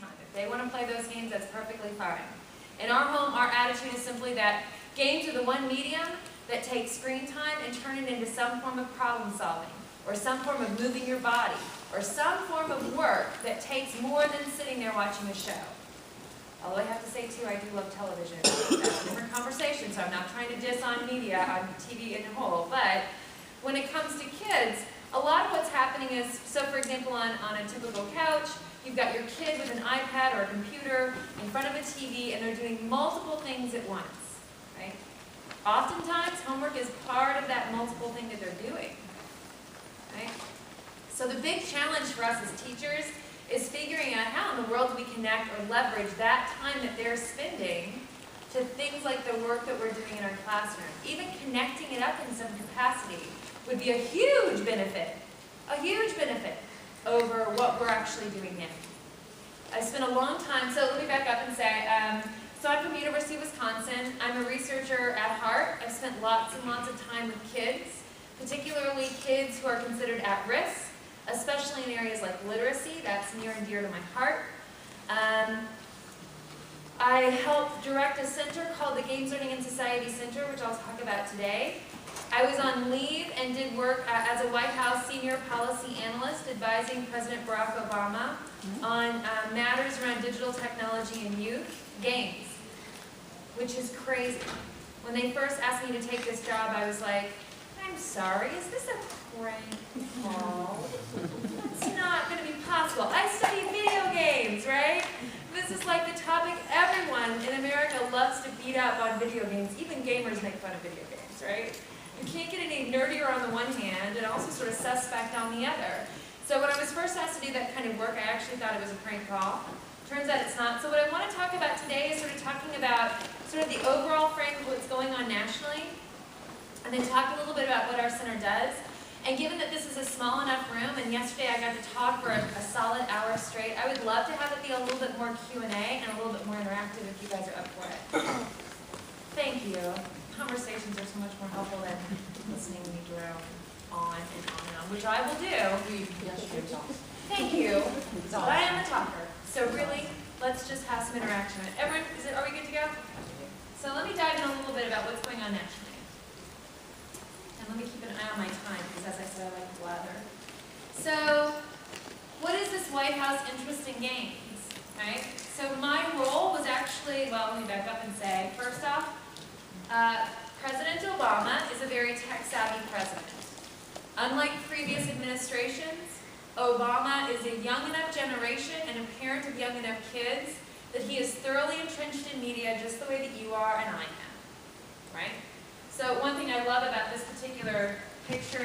time. If they want to play those games, that's perfectly fine. In our home, our attitude is simply that games are the one medium that takes screen time and turn it into some form of problem solving, or some form of moving your body, or some form of work that takes more than sitting there watching a show. Although I have to say too, I do love television. That's a different conversation, so I'm not trying to diss on media, on TV in whole, but when it comes to kids, a lot of what's happening is, so for example, on a typical couch, you've got your kid with an iPad or a computer in front of a TV, and they're doing multiple things at once, right? Oftentimes, homework is part of that multiple thing that they're doing, right? So the big challenge for us as teachers is figuring out how in the world do we connect or leverage that time that they're spending to things like the work that we're doing in our classroom. Even connecting it up in some capacity would be a huge benefit over what we're actually doing now. I spent a long time, so let me back up and say, so I'm from University of Wisconsin. I'm a researcher at heart. I've spent lots and lots of time with kids, particularly kids who are considered at risk, especially in areas like literacy. That's near and dear to my heart. I help direct a center called the Games Learning and Society Center, which I'll talk about today. I was on leave and did work as a White House senior policy analyst advising President Barack Obama on matters around digital technology and youth games, which is crazy. When they first asked me to take this job, I was like, I'm sorry, is this a prank call? That's not going to be possible. I study video games, right? This is like the topic everyone in America loves to beat up on video games. Even gamers make fun of video games, right? You can't get any nerdier on the one hand and also sort of suspect on the other. So when I was first asked to do that kind of work, I actually thought it was a prank call. Turns out it's not. So what I want to talk about today is sort of talking about sort of the overall frame of what's going on nationally, and then talk a little bit about what our center does. And given that this is a small enough room, and yesterday I got to talk for a solid hour straight, I would love to have it be a little bit more Q&A and a little bit more interactive if you guys are up for it. Thank you. Conversations are so much more helpful than listening to me drill on and on and on, which I will do. Thank you. But I am a talker. So really, let's just have some interaction. Everyone, are we good to go? So let me dive in a little bit about what's going on nationally. And let me keep an eye on my time, because as I said, I like to blather. So, what is this White House interest in games, right? So my role was actually, well, let me back up and say, first off, President Obama is a very tech-savvy president. Unlike previous administrations, Obama is a young enough generation and a parent of young enough kids that he is thoroughly entrenched in media just the way that you are and I am, right? So one thing I love about this particular picture